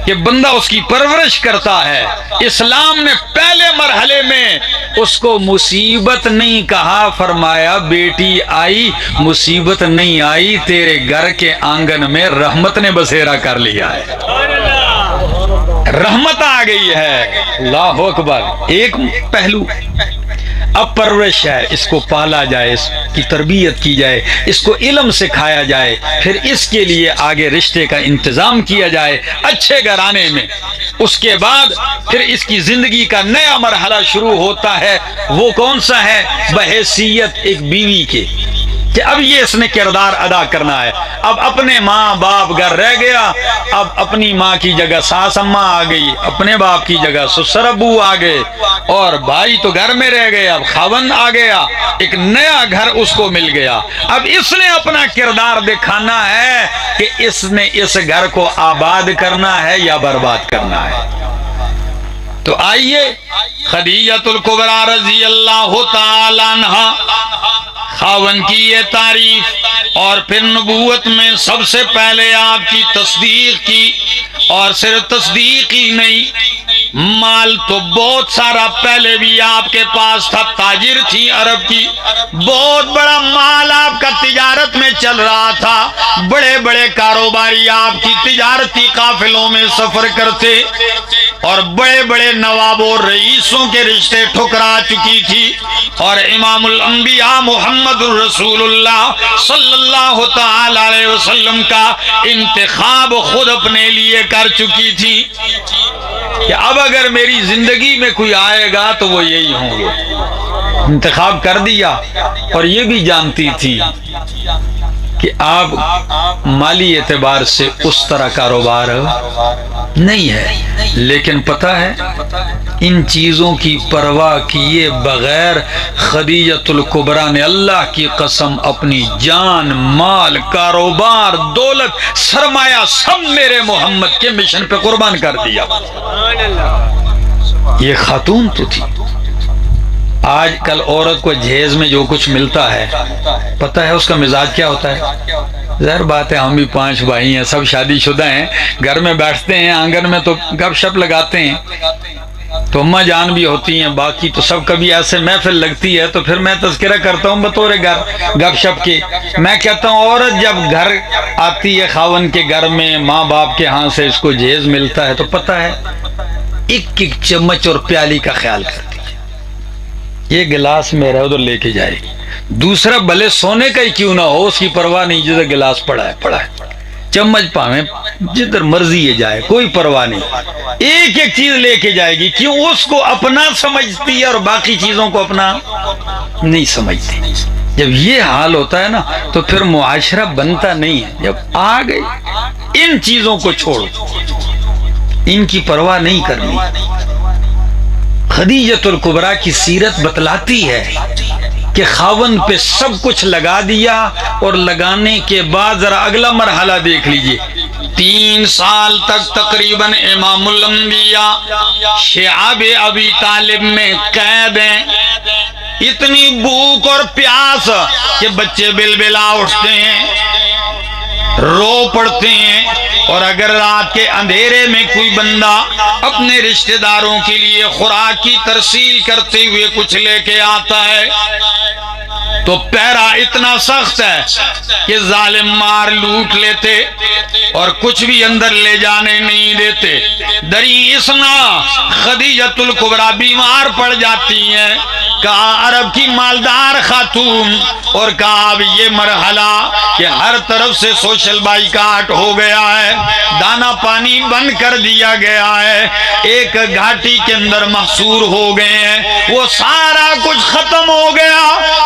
کہ بندہ اس کی پرورش کرتا ہے۔ اسلام نے پہلے مرحلے میں اس کو مصیبت نہیں کہا، فرمایا بیٹی آئی مصیبت نہیں آئی، تیرے گھر کے آنگن میں رحمت نے بسیرا کر لیا ہے، رحمت آ گئی ہے۔ اللہ اکبر۔ ایک پہلو اب پرورش ہے، اس کو پالا جائے، اس کی تربیت کی جائے، اس کو علم سکھایا جائے، پھر اس کے لیے آگے رشتے کا انتظام کیا جائے اچھے گھرانے میں۔ اس کے بعد پھر اس کی زندگی کا نیا مرحلہ شروع ہوتا ہے۔ وہ کون سا ہے؟ بحیثیت ایک بیوی کے، کہ اب یہ اس نے کردار ادا کرنا ہے۔ اب اپنے ماں باپ گھر رہ گیا، اب اپنی ماں کی جگہ ساس اماں آ گئی، اپنے باپ کی جگہ سسر ابو آ گئے، اور بھائی تو گھر میں رہ گئے، اب خاوند آ گیا، ایک نیا گھر اس کو مل گیا۔ اب اس نے اپنا کردار دکھانا ہے کہ اس نے اس گھر کو آباد کرنا ہے یا برباد کرنا ہے۔ تو آئیے خدیجہ الکبریٰ رضی اللہ تعالی عنہا، خاون کی یہ تعریف، اور پھر نبوت میں سب سے پہلے آپ کی تصدیق کی، اور صرف تصدیق ہی نہیں، مال تو بہت سارا پہلے بھی آپ کے پاس تھا، تاجر تھی عرب کی، بہت بڑا مال آپ کا تجارت میں چل رہا تھا، بڑے بڑے کاروباری آپ کی تجارتی قافلوں میں سفر کرتے، اور بڑے بڑے نوابوں رئیسوں کے رشتے ٹھکرا چکی تھی، اور امام الانبیاء محمد رسول اللہ صلی اللہ تعالی علیہ وسلم کا انتخاب خود اپنے لیے کر چکی تھی کہ اب اگر میری زندگی میں کوئی آئے گا تو وہ یہی ہوں گے۔ انتخاب کر دیا، اور یہ بھی جانتی تھی کہ آپ مالی اعتبار سے اس طرح کاروبار نہیں ہے، لیکن پتہ ہے ان چیزوں کی پرواہ کیے بغیر خدیجہ الکبریٰ نے اللہ کی قسم اپنی جان، مال، کاروبار، دولت، سرمایہ سب میرے محمد کے مشن پہ قربان کر دیا۔ یہ خاتون تو تھی۔ آج کل عورت کو جہیز میں جو کچھ ملتا ہے، پتہ ہے اس کا مزاج کیا ہوتا ہے؟ ظاہر بات ہے ہم بھی 5 بھائی ہیں، سب شادی شدہ ہیں، گھر میں بیٹھتے ہیں آنگن میں تو گپ شپ لگاتے ہیں، تو اماں جان بھی ہوتی ہیں، باقی تو سب کبھی ایسے محفل لگتی ہے تو پھر میں تذکرہ کرتا ہوں بطور گپ شپ کے۔ میں کہتا ہوں عورت جب گھر آتی ہے خاون کے گھر میں، ماں باپ کے ہاں سے اس کو جہیز ملتا ہے تو پتہ ہے ایک ایک چمچ اور پیالی کا خیال کرتی ہے، یہ گلاس میرا ادھر لے کے جائے گی، دوسرا بھلے سونے کا ہی کیوں نہ ہو اس کی پرواہ نہیں، جدھر گلاس پڑا ہے، چمچ پاویں جدھر مرضی ہے جائے، کوئی پرواہ نہیں، ایک ایک چیز لے کے جائے گی، کیوں؟ اس کو اپنا سمجھتی ہے اور باقی چیزوں کو اپنا نہیں سمجھتی۔ جب یہ حال ہوتا ہے نا تو پھر معاشرہ بنتا نہیں ہے۔ جب آ گئی ان چیزوں کو چھوڑو، ان کی پرواہ نہیں کرنی۔ خدیجہ الکبریٰ کی سیرت بتلاتی ہے کہ خاون پہ سب کچھ لگا دیا، اور لگانے کے بعد ذرا اگلا مرحلہ دیکھ لیجئے۔ 3 سال تک تقریباً امام الانبیاء شعب ابی طالب میں قید ہیں، اتنی بھوک اور پیاس کہ بچے بلبلا اٹھتے ہیں، رو پڑتے ہیں، اور اگر رات کے اندھیرے میں کوئی بندہ اپنے رشتہ داروں کے لیے خوراک کی ترسیل کرتے ہوئے کچھ لے کے آتا ہے تو پہرا اتنا سخت ہے کہ ظالم مار لوٹ لیتے اور کچھ بھی اندر لے جانے نہیں دیتے۔ دری اسنا خدیجہ الکبریٰ بیمار پڑ جاتی ہیں، کہا عرب کی مالدار خاتون، اور کہا اب یہ مرحلہ کہ ہر طرف سے سوشل بائیکاٹ ہو گیا ہے، دانا پانی بند کر دیا گیا ہے، ایک گھاٹی کے اندر محصور ہو گئے ہیں، وہ سارا کچھ ختم ہو گیا۔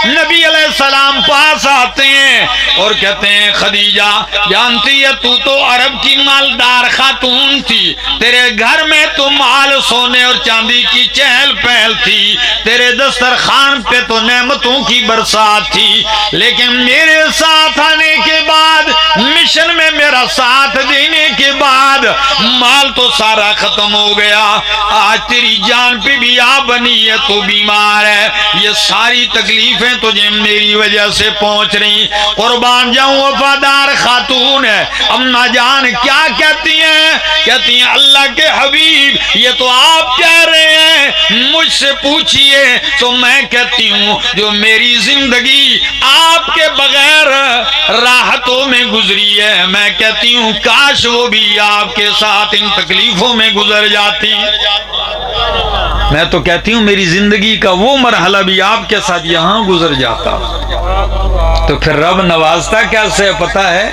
نبی علیہ السلام پاس آتے ہیں اور کہتے ہیں خدیجہ جانتی ہے تو عرب کی مالدار خاتون تھی، تیرے گھر میں تو مال سونے اور چاندی کی چہل پہل تھی، تیرے دستر دسترخوان پہ تو نعمتوں کی برسات تھی، لیکن میرے ساتھ آنے کے بعد، مشن میں میرا ساتھ دینے کے بعد مال تو سارا ختم ہو گیا، آج تیری جان پہ بھی آ بنی ہے، تو بیمار ہے، یہ ساری تکلیفیں تجھے میری وجہ سے پہنچ رہی۔ قربان جاؤں وفادار خاتون ہے، اماں جان کیا کہتی ہیں؟ کہتی ہیں اللہ کے حبیب یہ تو آپ کہہ رہے ہیں، مجھ سے پوچھئے تو میں کہتی ہوں جو میری زندگی آپ کے بغیر راحتوں میں گزری ہے، میں کہتی ہوں کاش وہ بھی آپ کے ساتھ ان تکلیفوں میں گزر جاتی۔ میں تو کہتی ہوں میری زندگی کا وہ مرحلہ بھی آپ کے ساتھ یہاں گزر جاتا، تو پھر رب نوازتا کیسے پتہ ہے؟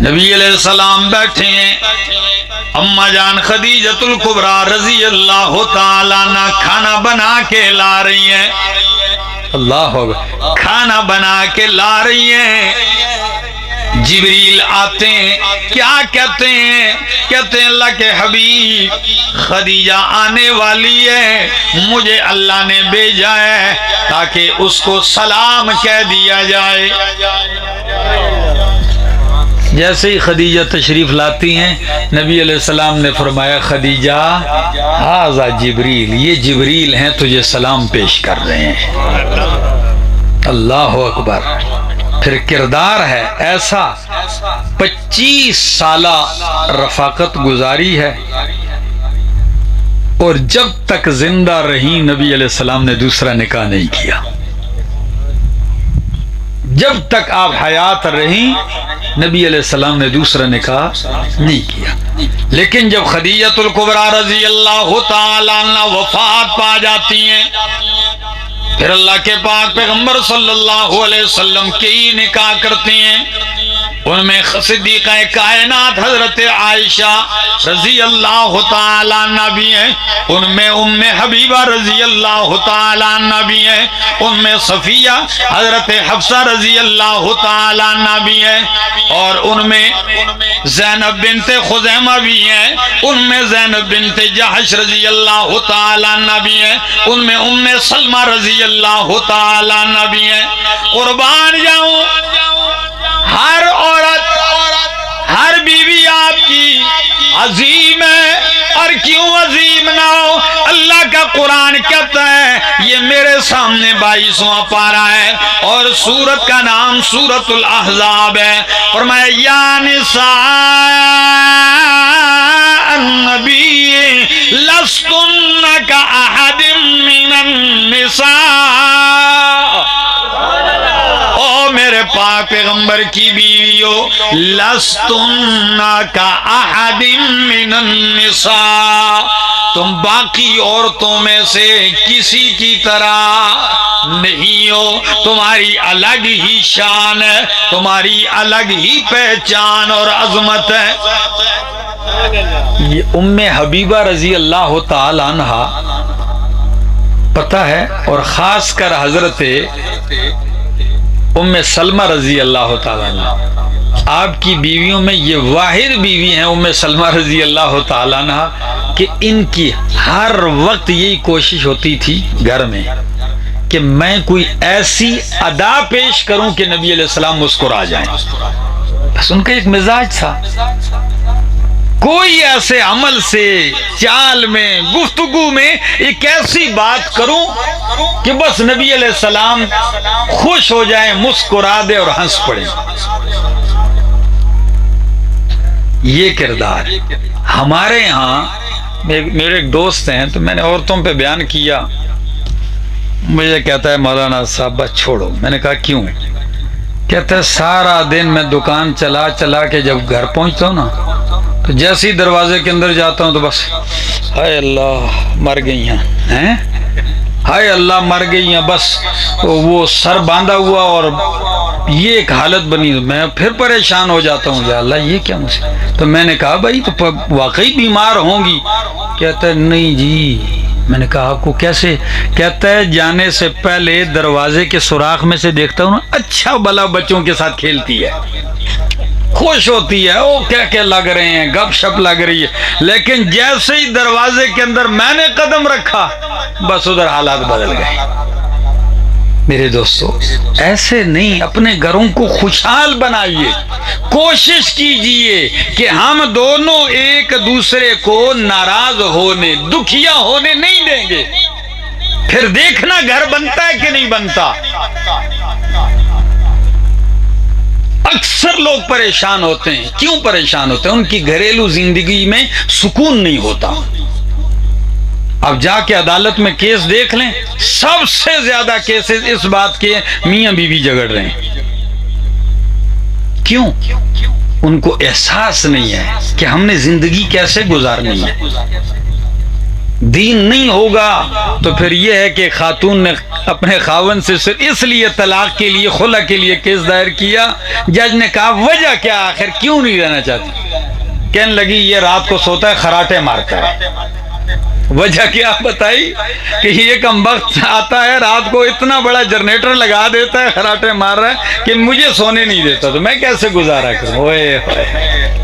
نبی علیہ السلام بیٹھے ہیں، اماں جان خدیجۃ الکبریٰ رضی اللہ تعالیٰ عنہا کھانا بنا کے لا رہی ہیں، اللہ اکبر، کھانا بنا کے لا رہی ہیں، جبریل آتے ہیں، کیا کہتے ہیں؟ کہتے ہیں اللہ کے حبیب خدیجہ آنے والی ہے، مجھے اللہ نے بھیجا ہے تاکہ اس کو سلام کہہ دیا جائے۔ جیسے ہی خدیجہ تشریف لاتی ہیں، نبی علیہ السلام نے فرمایا خدیجہ ھذا جبریل، یہ جبریل ہیں تجھے سلام پیش کر رہے ہیں۔ اللہ اکبر۔ پھر کردار ہے ایسا، 25 سالہ رفاقت گزاری ہے، اور جب تک زندہ رہی نبی علیہ السلام نے دوسرا نکاح نہیں کیا، جب تک آپ حیات رہی نبی علیہ السلام نے دوسرا نکاح نہیں کیا۔ لیکن جب خدیجۃ الکبریٰ رضی اللہ تعالی عنہ وفات پا جاتی ہیں، پھر اللہ کے پاک پیغمبر صلی اللہ علیہ وسلم کی نکاح کرتے ہیں، ان میں صدیقہ کائنات حضرت عائشہ رضی اللہ تعالی عنہ بھی ہیں، ان میں ام حبیبہ رضی اللہ تعالی عنہ بھی ہیں، ان میں صفیہ حضرت حفصہ رضی اللہ تعالی عنہ بھی ہیں، اور ان میں زینب بنت خزیمہ بھی ہیں، ان میں زینب بنت جحش رضی اللہ تعالی عنہ بھی ہیں، ان میں ام سلمہ رضی اللہ تعالی عنہ بھی ہیں۔ قربان جاؤں، ہر عورت، ہر بیوی آپ کی عظیم ہے، اور کیوں عظیم نہ ہو؟ اللہ کا قرآن کہتا ہے، یہ میرے سامنے 22واں پارہ ہے، اور سورت کا نام سورۃ الاحزاب ہے، فرمایا یا نساء النبی لستن کاحد من النساء، او میرے پاک پیغمبر کی بیویو، لستن کاحد من النساء، تم باقی عورتوں میں سے کسی کی طرح نہیں ہو، تمہاری الگ ہی شان ہے، تمہاری الگ ہی پہچان اور عظمت ہے۔ یہ ام حبیبہ رضی اللہ تعالی عنہا پتہ ہے، اور خاص کر حضرت ام سلمہ رضی اللہ تعالی عنہ، آپ کی بیویوں میں یہ واحد بیوی ہیں ام سلمہ رضی اللہ تعالی عنہ کہ ان کی ہر وقت یہی کوشش ہوتی تھی گھر میں کہ میں کوئی ایسی ادا پیش کروں کہ نبی علیہ السلام مسکرا جائیں، بس ان کا ایک مزاج تھا، کوئی ایسے عمل سے، چال میں، گفتگو میں ایک ایسی بات کروں کہ بس نبی علیہ السلام خوش ہو جائیں، مسکرا دے اور ہنس پڑیں۔ یہ کردار ہمارے ہاں، میرے ایک دوست ہیں، تو میں نے عورتوں پہ بیان کیا، مجھے کہتا ہے مولانا صاحب بس چھوڑو، میں نے کہا کیوں؟ کہتا ہے سارا دن میں دکان چلا چلا کے جب گھر پہنچتا ہوں نا، تو جیسے ہی دروازے کے اندر جاتا ہوں تو بس ہائے اللہ مر گئی ہیں، ہائے اللہ مر گئی ہیں، بس وہ سر باندھا ہوا اور یہ ایک حالت بنی، میں پھر پریشان ہو جاتا ہوں، یا اللہ یہ کیا مجھے؟ تو میں نے کہا بھائی تو واقعی بیمار ہوں گی؟ کہتا ہے نہیں جی۔ میں نے کہا آپ کو کیسے؟ کہتا ہے جانے سے پہلے دروازے کے سوراخ میں سے دیکھتا ہوں نا، اچھا بلا بچوں کے ساتھ کھیلتی ہے، خوش ہوتی ہے، وہ کیا کیا لگ رہے ہیں، گپ شپ لگ رہی ہے، لیکن جیسے ہی دروازے کے اندر میں نے قدم رکھا بس ادھر حالات بدل گئے۔ میرے دوستو ایسے نہیں، اپنے گھروں کو خوشحال بنائیے، کوشش کیجئے کہ ہم دونوں ایک دوسرے کو ناراض ہونے، دکھیا ہونے نہیں دیں گے، پھر دیکھنا گھر بنتا ہے کہ نہیں بنتا۔ اکثر لوگ پریشان ہوتے ہیں، کیوں پریشان ہوتے ہیں؟ ان کی گھریلو زندگی میں سکون نہیں ہوتا۔ اب جا کے عدالت میں کیس دیکھ لیں، سب سے زیادہ کیسز اس بات کے میاں بیوی جھگڑ رہے ہیں۔ کیوں؟ ان کو احساس نہیں ہے کہ ہم نے زندگی کیسے گزارنی ہے۔ دین نہیں ہوگا تو پھر یہ ہے کہ خاتون نے اپنے خاوند سے صرف اس لیے طلاق کے لیے، خلع کے لیے کیس دائر کیا، جج نے کہا وجہ کیا، آخر کیوں نہیں رہنا چاہتی؟ کہنے لگی یہ رات کو سوتا ہے، خراٹے مارتا ہے۔ وجہ کیا بتائی کہ یہ کمبخت آتا ہے رات کو، اتنا بڑا جنریٹر لگا دیتا ہے، خراٹے مار رہا ہے کہ مجھے سونے نہیں دیتا، تو میں کیسے گزارا کروں؟ اوئے ہوئے۔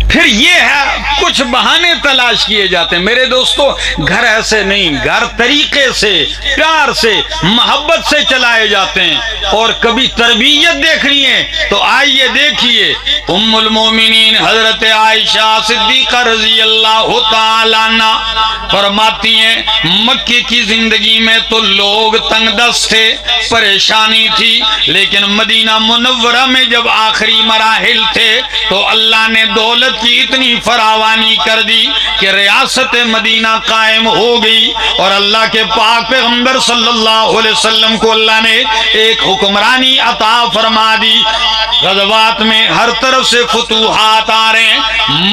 پھر یہ ہے کچھ بہانے تلاش کیے جاتے ہیں۔ میرے دوستو گھر ایسے نہیں، گھر طریقے سے، پیار سے، محبت سے چلائے جاتے ہیں۔ اور کبھی تربیت دیکھنی ہے تو آئیے دیکھیے ام المومنین حضرت عائشہ صدیقہ رضی اللہ تعالی عنہ فرماتی ہیں مکے کی زندگی میں تو لوگ تنگ دست تھے، پریشانی تھی، لیکن مدینہ منورہ میں جب آخری مراحل تھے تو اللہ نے دولت کی اتنی فراوانی کر دی کہ ریاست مدینہ قائم ہو گئی، اور اللہ کے پاک پیغمبر صلی اللہ علیہ وسلم کو اللہ نے ایک حکمرانی عطا فرما دی۔ غزوات میں ہر طرف سے فتوحات آ رہے ہیں،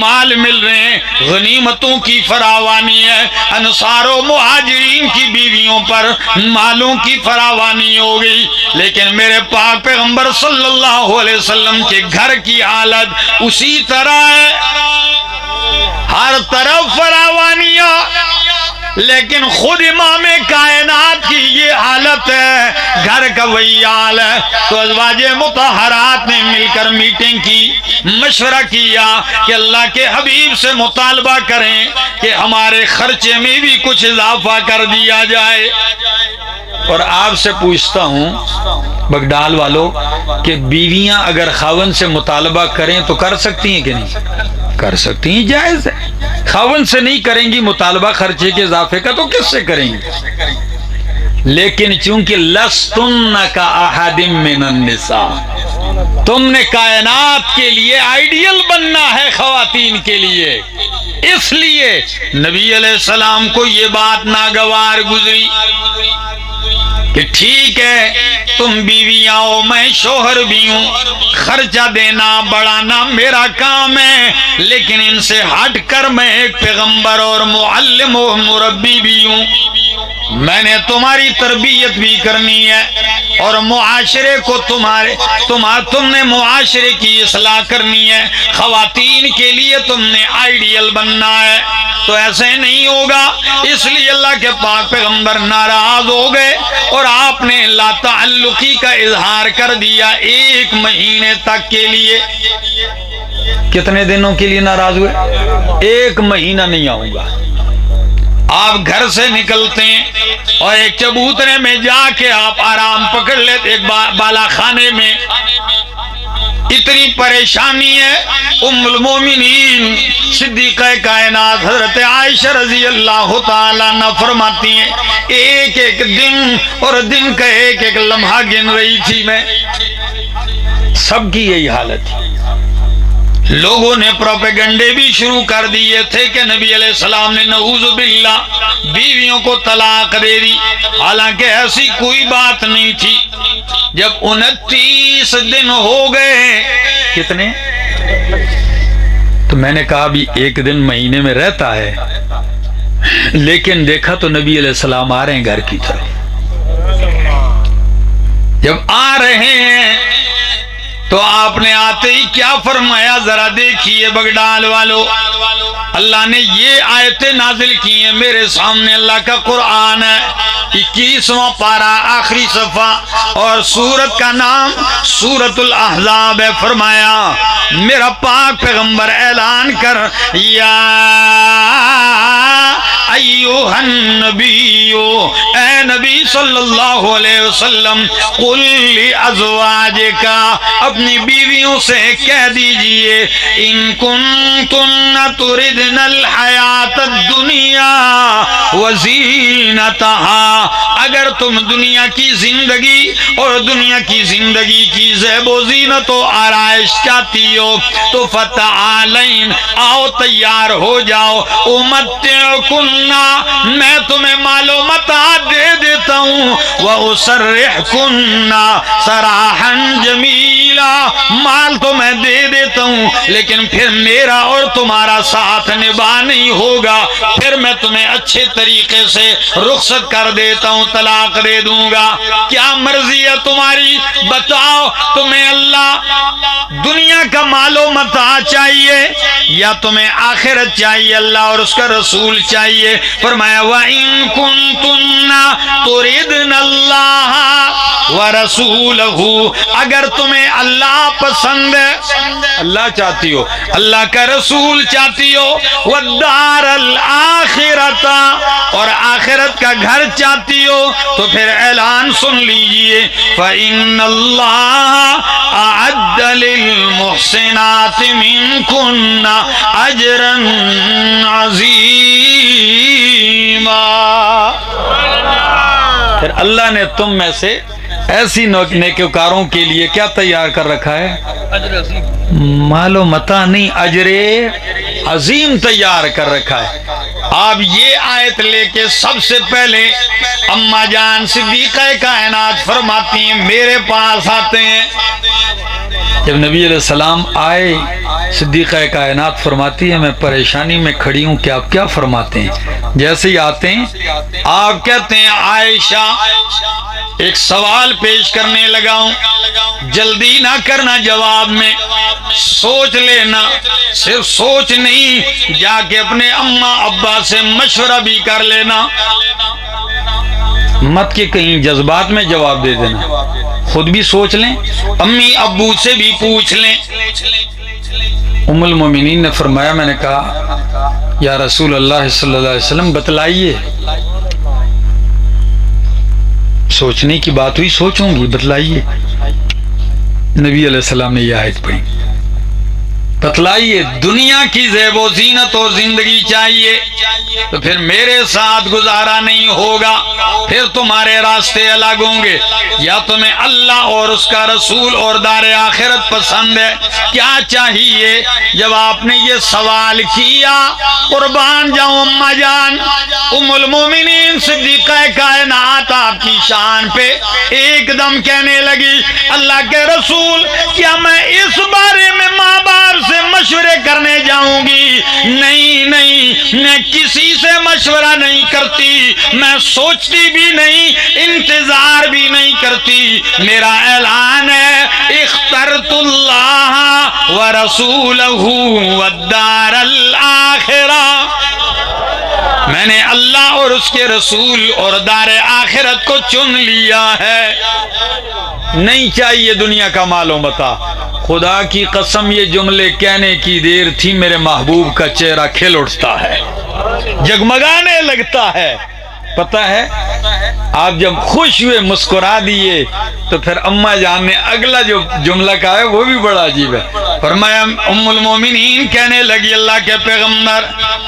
مال مل رہے ہیں، غنیمتوں کی فراوانی ہے، انصار و مہاجرین کی بیویوں پر مالوں کی فراوانی ہو گئی، لیکن میرے پاک پیغمبر صلی اللہ علیہ وسلم کے گھر کی حالت اسی طرح ہے، ہر طرف فراوانیاں، لیکن خود امام کائنات کی یہ حالت ہے، گھر کا وہی حال ہے۔ تو ازواج مطہرات نے مل کر میٹنگ کی، مشورہ کیا کہ اللہ کے حبیب سے مطالبہ کریں کہ ہمارے خرچے میں بھی کچھ اضافہ کر دیا جائے۔ اور آپ سے پوچھتا ہوں بگڈال والوں کہ بیویاں اگر خاوند سے مطالبہ کریں تو کر سکتی ہیں کہ نہیں؟ کر سکتی ہیں، جائز ہے۔ خاوند سے نہیں کریں گی مطالبہ خرچے کے اضافے کا تو کس سے کریں گی؟ لیکن چونکہ لستن کا احد من النساء، تم نے کائنات کے لیے آئیڈیل بننا ہے خواتین کے لیے، اس لیے نبی علیہ السلام کو یہ بات ناگوار گزری کہ ٹھیک ہے تم بیویاں ہو، میں شوہر بھی ہوں، خرچہ دینا بڑھانا میرا کام ہے، لیکن ان سے ہٹ کر میں ایک پیغمبر اور معلم و مربی بھی ہوں، میں نے تمہاری تربیت بھی کرنی ہے، اور معاشرے کو تم نے معاشرے کی اصلاح کرنی ہے، خواتین کے لیے تم نے آئیڈیل بننا ہے، تو ایسے نہیں ہوگا۔ اس لیے اللہ کے پاک پیغمبر ناراض ہو گئے اور آپ نے لا تعلقی کا اظہار کر دیا 1 مہینے تک کے لیے۔ کتنے دنوں کے لیے ناراض ہوئے؟ 1 مہینہ نہیں آؤں گا۔ آپ گھر سے نکلتے ہیں اور ایک چبوترے میں جا کے آپ آرام پکڑ لیتے، ایک بالا خانے میں، اتنی پریشانی ہے۔ ام المومنین صدیقہ کائنات حضرت عائشہ رضی اللہ تعالیٰ عنہ فرماتی ہیں ایک ایک دن اور دن کا ایک ایک لمحہ گن رہی تھی میں۔ سب کی یہی حالت ہے۔ لوگوں نے پروپیگنڈے بھی شروع کر دیے تھے کہ نبی علیہ السلام نے نعوذ باللہ بیویوں کو طلاق دے دی، حالانکہ ایسی کوئی بات نہیں تھی۔ جب 29 دن ہو گئے، کتنے؟ تو میں نے کہا بھی 1 دن مہینے میں رہتا ہے، لیکن دیکھا تو نبی علیہ السلام آ رہے ہیں گھر کی طرف۔ جب آ رہے ہیں تو آپ نے آتے ہی کیا فرمایا ذرا دیکھیے بگڈال والو، اللہ نے یہ آیتیں نازل کی ہیں، میرے سامنے اللہ کا قرآن ہے، 21واں پارہ آخری صفحہ، اور سورت کا نام سورت الاحزاب ہے۔ فرمایا میرا پاک پیغمبر اعلان کر، یا ایھا النبی، اے نبی صلی اللہ علیہ وسلم، قل لازواجک، اپنی بیویوں سے کہہ دیجئے، ان کنتن تردن الحیات الدنیا وزینتہا، اگر تم دنیا کی زندگی اور دنیا کی زندگی کی زیب و زینت و آرائش چاہتی ہو تو فتعالین، آؤ تیار ہو جاؤ، امتعکن، میں تمہیں مال و متاع دے دیتا ہوں، واسرحکن سراحا جمیلا، مال تو میں دے دیتا ہوں لیکن پھر میرا اور تمہارا ساتھ نبھا نہیں ہوگا، پھر میں تمہیں اچھے طریقے سے رخصت کر دیتا ہوں، طلاق دے دوں گا۔ کیا مرضی ہے تمہاری، بتاؤ، تمہیں اللہ دنیا کا مال و متاع چاہیے یا تمہیں آخرت چاہیے، اللہ اور اس کا رسول چاہیے؟ فرمایا وَإِن كُنتُنَّ تُرِدْنَ اللَّهَ وَرَسُولَهُ، اگر تمہیں اللہ پسند ہے، اللہ چاہتی ہو، اللہ کا رسول چاہتی ہو، وَالدَّارَ الْآخِرَةَ، اور آخرت کا گھر چاہتی ہو، تو پھر اعلان سن لیجئے، فَإِنَّ اللَّهَ أَعَدَّ لِلْمُحْسِنَاتِ مِنكُنَّ أَجْرًا عَظِيمًا، پھر اللہ نے تم میں سے ایسی نیکوکاروں کے لیے کیا تیار کر رکھا ہے؟ مال و متاع نہیں، اجر عظیم تیار کر رکھا ہے۔ آپ یہ آیت لے کے سب سے پہلے اماں جان صدیقہ کائنات فرماتی ہیں، میرے پاس آتے ہیں، جب نبی علیہ السلام آئے، صدیقہ کائنات فرماتی ہے میں پریشانی میں کھڑی ہوں کہ آپ کیا فرماتے ہیں؟ جیسے ہی آتے ہیں آپ کہتے ہیں عائشہ ایک سوال پیش کرنے لگا ہوں، جلدی نہ کرنا جواب میں، سوچ لینا، صرف سوچ نہیں، جا کے اپنے اماں ابا سے مشورہ بھی کر لینا، مت کہ کہیں جذبات میں جواب دے دینا، خود بھی سوچ لیں، امی ابو سے بھی پوچھ لیں۔ ام المومنین نے فرمایا، میں نے کہا یا رسول اللہ صلی اللہ علیہ وسلم بتلائیے، سوچنے کی بات ہوئی، سوچوں گی، بتلائیے۔ نبی علیہ السلام نے یہ آیت پڑھی، بتلائیے دنیا کی زیب و زینت اور زندگی چاہیے تو پھر میرے ساتھ گزارا نہیں ہوگا، پھر تمہارے راستے الگ ہوں گے، یا تمہیں اللہ اور اس کا رسول اور دار آخرت پسند ہے، کیا چاہیے؟ جب آپ نے یہ سوال کیا، قربان جاؤں اماں جان ام المومنین صدیقہ کائنات آپ کی شان پہ ایک دم کہنے لگی، اللہ کے رسول کیا میں اس بارے میں ماں باپ سے مشورے کرنے جاؤں گی؟ نہیں نہیں، میں کسی سے مشورہ نہیں کرتی، میں سوچتی بھی نہیں، انتظار بھی نہیں کرتی، میرا اعلان ہے اخترت اللہ ورسولہ والدار الآخرہ، میں نے اللہ اور اس کے رسول اور دار آخرت کو چن لیا ہے، نہیں چاہیے دنیا کا مال و متاع۔ خدا کی قسم یہ جملے کہنے کی دیر تھی، میرے محبوب کا چہرہ کھل اٹھتا ہے، جگمگانے لگتا ہے۔ پتہ ہے آپ جب خوش ہوئے، مسکرا دیے، تو پھر اماں جان نے اگلا جو جملہ کہا ہے وہ بھی بڑا عجیب ہے۔ فرمایا ام المومنین کہنے لگی، اللہ کے پیغمبر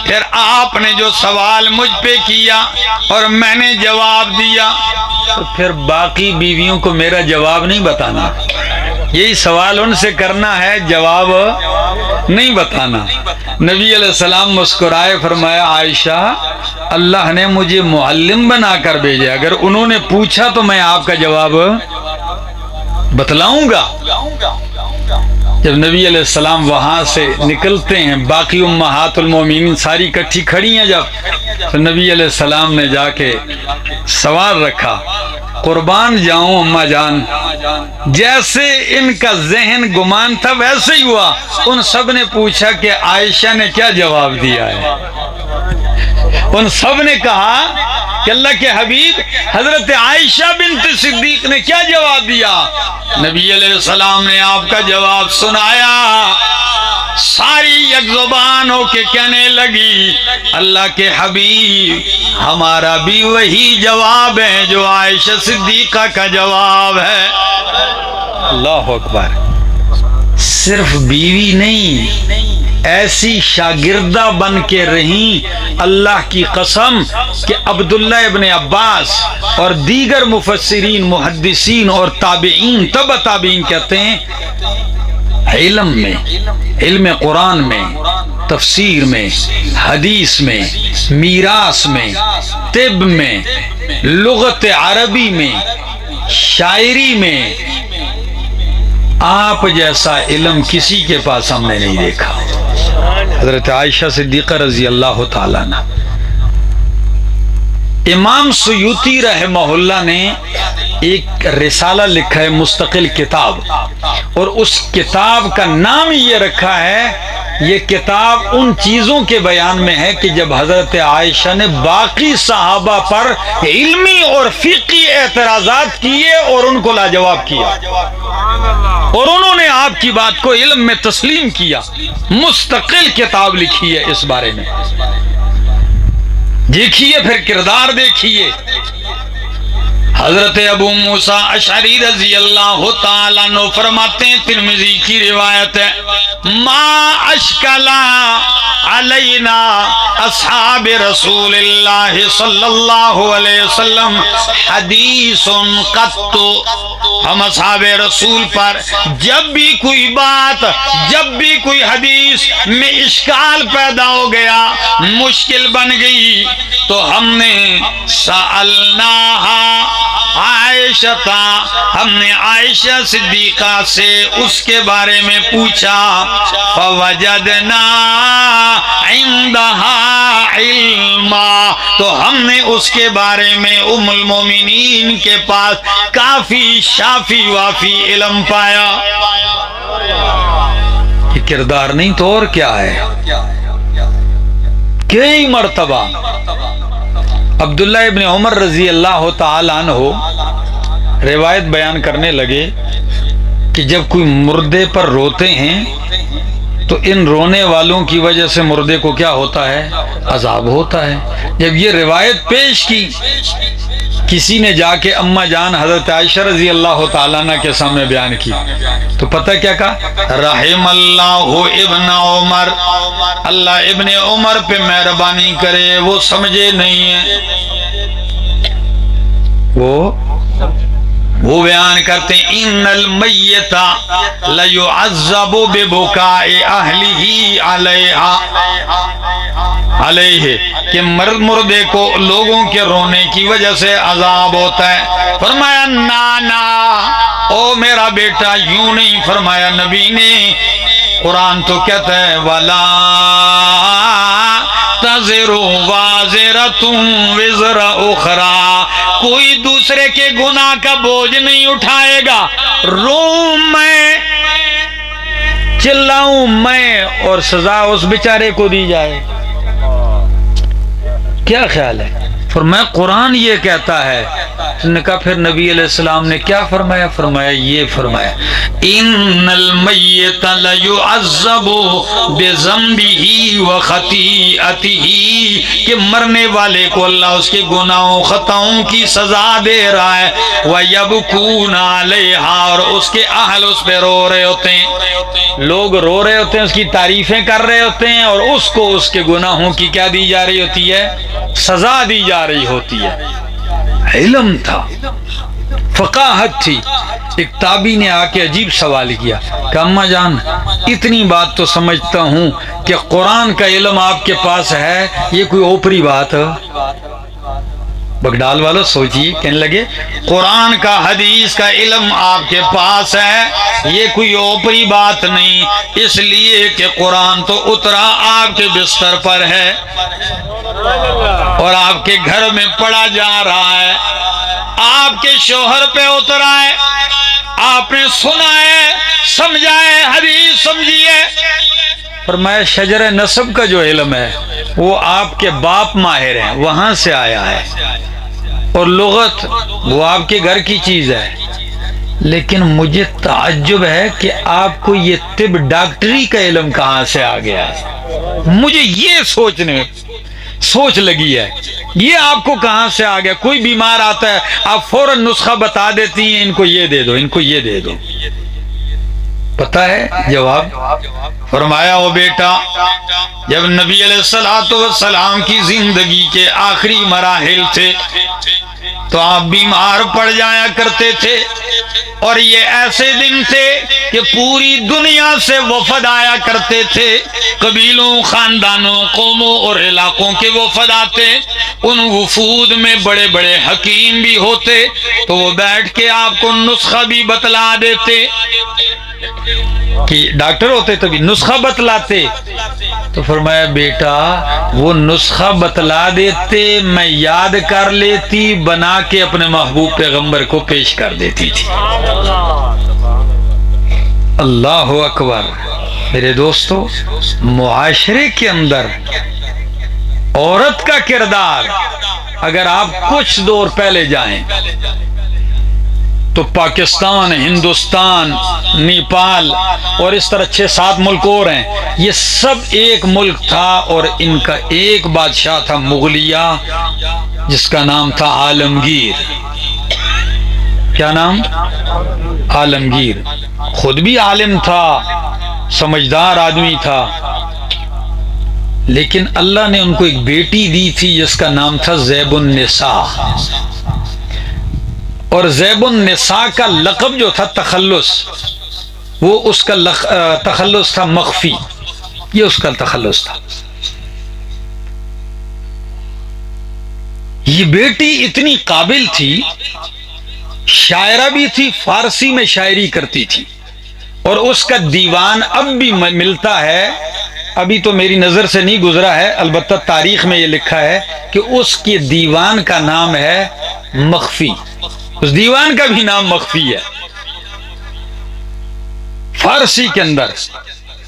پھر آپ نے جو سوال مجھ پہ کیا اور میں نے جواب دیا، تو پھر باقی بیویوں کو میرا جواب نہیں بتانا، یہی سوال ان سے کرنا ہے، جواب نہیں بتانا۔ نبی علیہ السلام مسکرائے، فرمایا عائشہ اللہ نے مجھے معلم بنا کر بھیجا، اگر انہوں نے پوچھا تو میں آپ کا جواب بتلاؤں گا۔ جب نبی علیہ السلام وہاں سے نکلتے ہیں، باقی امہات المومنین ساری اکٹھی کھڑی ہیں، جب تو نبی علیہ السلام نے جا کے سوال رکھا، قربان جاؤں اماں جان جیسے ان کا ذہن گمان تھا ویسے ہی ہوا، ان سب نے پوچھا کہ عائشہ نے کیا جواب دیا ہے، ان سب نے کہا کہ اللہ کے حبیب حضرت عائشہ بنت صدیق نے کیا جواب دیا؟ نبی علیہ السلام نے آپ کا جواب سنایا، ساری یک زبان ہو کے کہنے لگی اللہ کے حبیب ہمارا بھی وہی جواب ہے جو عائشہ صدیقہ کا جواب ہے۔ اللہ اکبر۔ صرف بیوی نہیں، ایسی شاگردہ بن کے رہیں اللہ کی قسم کہ عبداللہ ابن عباس اور دیگر مفسرین محدثین اور تابعین تبع تابعین کہتے ہیں علم میں، علم قرآن میں، تفسیر میں، حدیث میں، میراث میں، طب میں، لغت عربی میں، شاعری میں آپ جیسا علم کسی کے پاس ہم نے نہیں دیکھا۔ حضرت عائشہ صدیقہ رضی اللہ تعالیٰ عنہ۔ امام سیوطی رحمہ اللہ نے ایک رسالہ لکھا ہے، مستقل کتاب، اور اس کتاب کا نام یہ رکھا ہے، یہ کتاب ان چیزوں کے بیان میں ہے کہ جب حضرت عائشہ نے باقی صحابہ پر علمی اور فقہی اعتراضات کیے اور ان کو لاجواب کیا اور انہوں نے آپ کی بات کو علم میں تسلیم کیا، مستقل کتاب لکھی ہے اس بارے میں۔ دیکھیے پھر کردار دیکھیے۔ حضرت ابو موسیٰ اشعری رضی اللہ تعالیٰ عنہ فرماتے ہیں، ترمذی کی روایت ہے، ما اشکلا علینا اصحاب رسول اللہ صلی اللہ علیہ وسلم حدیث قط، ہم اصحاب رسول پر جب بھی کوئی بات، جب بھی کوئی حدیث میں اشکال پیدا ہو گیا، مشکل بن گئی، تو ہم نے سألناہا عائشہ، ہم نے عائشہ صدیقہ سے اس کے بارے میں پوچھا، فوجدنا عندها علما، تو ہم نے اس کے بارے میں ام المومنین کے پاس کافی شافی وافی علم پایا۔ یہ کردار نہیں تو اور کیا ہے؟ کئی مرتبہ عبداللہ ابن عمر رضی اللہ تعالیٰ عنہ روایت بیان کرنے لگے کہ جب کوئی مردے پر روتے ہیں تو ان رونے والوں کی وجہ سے مردے کو کیا ہوتا ہے؟ عذاب ہوتا ہے۔ جب یہ روایت پیش کی، کسی نے جا کے اماں جان حضرت عائشہ رضی اللہ تعالیٰ عنہ کے سامنے بیان کی تو پتہ کیا کہا؟ رحم اللہ ابن عمر، اللہ ابن عمر پہ مہربانی کرے، وہ سمجھے نہیں ہیں۔ وہ بیان کرتے ہیں، ان المیت لیعذب ببکاء اہلہ علیہ، کہ مردے کو لوگوں کے رونے کی وجہ سے عذاب ہوتا ہے۔ فرمایا نانا، او میرا بیٹا یوں نہیں فرمایا نبی نے، قرآن تو کہتا ہے وَلَا تَزِرُ وَازِرَةٌ وِزْرَ أُخْرَى، کوئی دوسرے کے گناہ کا بوجھ نہیں اٹھائے گا۔ رو میں، چلاؤں میں، اور سزا اس بیچارے کو دی جائے۔ کیا خیال ہے؟ فرمایا قرآن یہ کہتا ہے۔ اس نے کہا پھر نبی علیہ السلام نے کیا فرمایا؟ فرمایا یہ فرمایا ان المیت لیعذب بذنبہ وخطیئتہ، کہ مرنے والے کو اللہ اس کے گناہوں خطاؤں کی سزا دے رہا ہے، ویبکون علیہا، اور اس کے اہل اس پہ رو رہے ہوتے ہیں، لوگ رو رہے ہوتے ہیں، اس کی تعریفیں کر رہے ہوتے ہیں، اور اس کو اس کے گناہوں کی کیا دی جا رہی ہوتی ہے؟ سزا دی جا رہی ہوتی ہے۔ علم تھا، فقاہت تھی۔ ایک تابعی نے آ کے عجیب سوال کیا کہ اماں جان اتنی بات تو سمجھتا ہوں کہ قرآن کا علم آپ کے پاس ہے، یہ کوئی اوپری بات ہے؟ بگڈال والوں سوچیے، کہنے لگے قرآن کا حدیث کا علم آپ کے پاس ہے، یہ کوئی اوپری بات نہیں، اس لیے کہ قرآن تو اترا آپ کے بستر پر ہے اور آپ کے گھر میں پڑھا جا رہا ہے، آپ کے شوہر پہ اترا ہے، آپ نے سنا ہے، سمجھا ہے، حدیث سمجھی ہے۔ فرمایا شجر نسب کا جو علم ہے وہ آپ کے باپ ماہر ہیں، وہاں سے آیا ہے۔ اور لغت وہ آپ کے گھر کی چیز ہے، لیکن مجھے تعجب ہے کہ آپ کو یہ طب ڈاکٹری کا علم کہاں سے آ گیا ہے؟ مجھے یہ سوچ لگی ہے، یہ آپ کو کہاں سے آ گیا؟ کوئی بیمار آتا ہے آپ فوراً نسخہ بتا دیتی ہیں، ان کو یہ دے دو، ان کو یہ دے دو۔ پتہ ہے جواب؟ فرمایا وہ بیٹا، جب نبی علیہ الصلوۃ والسلام کی زندگی کے آخری مراحل تھے تو آپ بیمار پڑ جایا کرتے تھے، اور یہ ایسے دن تھے کہ پوری دنیا سے وفد آیا کرتے تھے، قبیلوں، خاندانوں، قوموں اور علاقوں کے وفد آتے، ان وفود میں بڑے بڑے حکیم بھی ہوتے، تو وہ بیٹھ کے آپ کو نسخہ بھی بتلا دیتے، کہ ڈاکٹر ہوتے تبھی نسخہ بتلاتے۔ تو فرمایا بیٹا وہ نسخہ بتلا دیتے، میں یاد کر لیتی، بنا کے اپنے محبوب پیغمبر کو پیش کر دیتی تھی۔ اللہ اکبر۔ میرے دوستو، معاشرے کے اندر عورت کا کردار، اگر آپ کچھ دور پہلے جائیں تو پاکستان، ہندوستان، نیپال اور اس طرح 6-7 ملک اور ہیں، یہ سب ایک ملک تھا، اور ان کا ایک بادشاہ تھا مغلیہ، جس کا نام تھا عالمگیر۔ کیا نام؟ عالمگیر۔ خود بھی عالم تھا، سمجھدار آدمی تھا، لیکن اللہ نے ان کو ایک بیٹی دی تھی جس کا نام تھا زیب النساء، اور زیب النساء کا لقب جو تھا تخلص، وہ اس کا تخلص تھا مخفی، یہ اس کا تخلص تھا۔ یہ بیٹی اتنی قابل تھی، شاعرہ بھی تھی، فارسی میں شاعری کرتی تھی، اور اس کا دیوان اب بھی ملتا ہے، ابھی تو میری نظر سے نہیں گزرا ہے، البتہ تاریخ میں یہ لکھا ہے کہ اس کے دیوان کا نام ہے مخفی، اس دیوان کا بھی نام مخفی ہے۔ فارسی کے اندر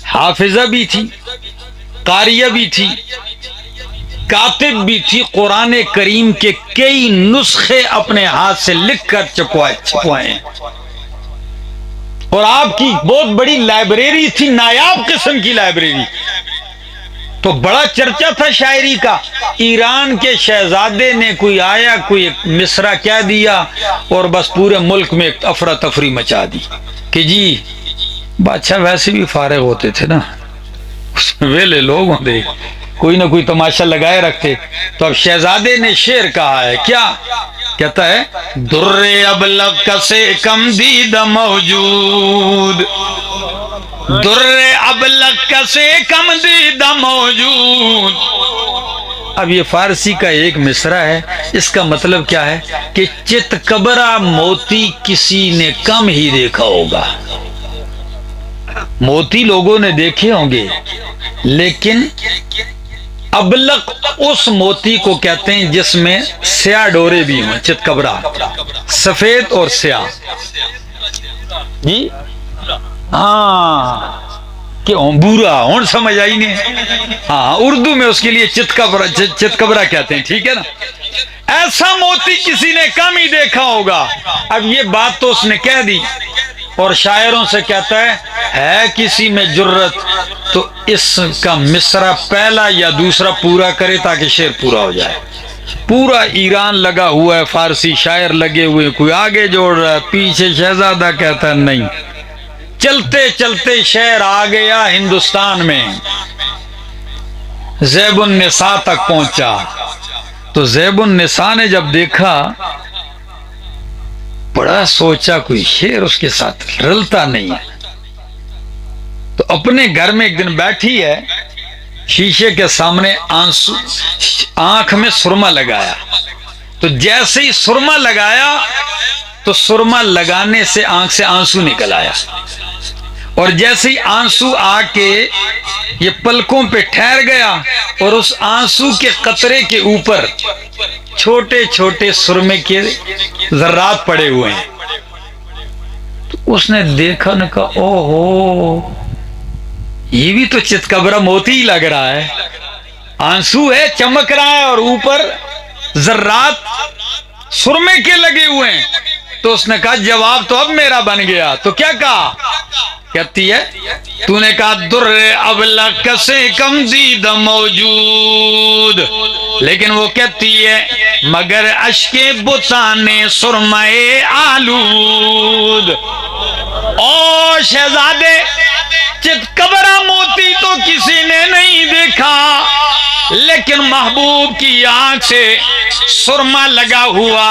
حافظہ بھی تھی، قاریہ بھی تھی، کاتب بھی تھی، قرآن کریم کے کئی نسخے اپنے ہاتھ سے لکھ کر چھپوائے ہیں، اور آپ کی بہت بڑی لائبریری تھی، نایاب قسم کی لائبریری۔ تو بڑا چرچا تھا شاعری کا، ایران کے شہزادے نے کوئی آیا، کوئی مصرع کہہ دیا، اور بس پورے ملک میں ایک افراتفری مچا دی کہ جی بادشاہ ویسے بھی فارغ ہوتے تھے نا، ویلے لوگ ہوتے، کوئی نہ کوئی تماشا لگائے رکھتے، تو اب شہزادے نے شعر کہا ہے، کیا کہتا ہے؟ در ابلغ سے کم دیدہ موجود، در ابلغ سے کم دیدہ موجود۔ اب یہ فارسی کا ایک مصرع ہے، اس کا مطلب کیا ہے کہ چت کبرا موتی کسی نے کم ہی دیکھا ہوگا۔ موتی لوگوں نے دیکھے ہوں گے، لیکن ابلق اس موتی کو کہتے ہیں جس میں سیاہ ڈورے بھی ہوں، چت کبرا، سفید اور سیاہ۔ جی ہاں، کہ بورا ہون سمجھ آئی نہیں؟ ہاں، اردو میں اس کے لیے چت کبرا کہتے ہیں، ٹھیک ہے نا؟ ایسا موتی کسی نے کم ہی دیکھا ہوگا۔ اب یہ بات تو اس نے کہہ دی، اور شاعروں سے کہتا ہے کسی میں جرت تو اس کا مصرع پہلا یا دوسرا پورا کرے تاکہ شعر پورا ہو جائے۔ پورا ایران لگا ہوا ہے، فارسی شاعر لگے ہوئے، کوئی آگے جوڑ رہا ہے، پیچھے شہزادہ کہتا ہے نہیں۔ چلتے چلتے شعر آ گیا ہندوستان میں، زیب النساء تک پہنچا، تو زیب النساء نے جب دیکھا، بڑا سوچا کوئی شعر اس کے ساتھ رلتا نہیں ہے، تو اپنے گھر میں ایک دن بیٹھی ہے، شیشے کے سامنے آنکھ میں سرما لگایا، تو جیسے ہی سرما لگایا تو سرما لگانے سے آنکھ سے آنسو نکل آیا، اور جیسے ہی آنسو آ کے یہ پلکوں پہ ٹھہر گیا، اور اس آنسو کے قطرے کے اوپر چھوٹے چھوٹے سرمے کے ذرات پڑے ہوئے ہیں، تو اس نے دیکھا، نے کہا او ہو، یہ بھی تو چتکبرا موتی ہی لگ رہا ہے، آنسو ہے، چمک رہا ہے، اور اوپر ذرات سرمے کے لگے ہوئے ہیں. تو اس نے کہا جواب تو اب میرا بن گیا. تو کیا کہا؟ کہتی ہے تو نے کہا در ابلغ سے کم دید موجود، لیکن وہ کہتی ہے مگر اشک بتان سرمے آلود. او شہزادے، چتکبرا موتی تو کسی نے نہیں دیکھا، لیکن محبوب کی آنکھ سے سرما لگا ہوا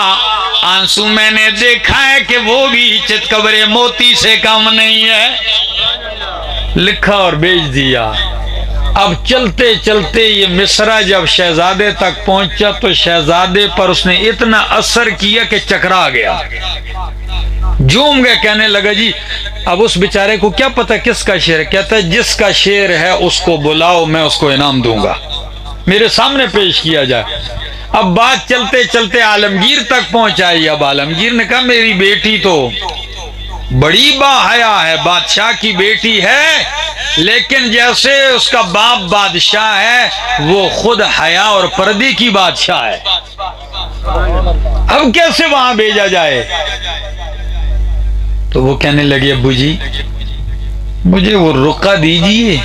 آنسو میں نے دیکھا ہے کہ وہ بھی چتکبرے موتی سے کم نہیں ہے. لکھا اور بھیج دیا. اب چلتے چلتے یہ مصرع جب شہزادے تک پہنچا تو شہزادے پر اس نے اتنا اثر کیا کہ چکرا گیا، جھوم گیا. کہنے لگا جی اب اس بیچارے کو کیا پتا کس کا شعر ہے. کہتا ہے جس کا شعر ہے اس کو بلاؤ، میں اس کو انعام دوں گا، میرے سامنے پیش کیا جائے. اب بات چلتے چلتے عالمگیر تک پہنچائی. اب عالمگیر نے کہا میری بیٹی تو بڑی با حیا ہے، بادشاہ کی بیٹی ہے، لیکن جیسے اس کا باپ بادشاہ ہے وہ خود حیا اور پردے کی بادشاہ ہے. اب کیسے وہاں بھیجا جائے؟ تو وہ کہنے لگے ابو جی مجھے وہ رقعہ دیجئے،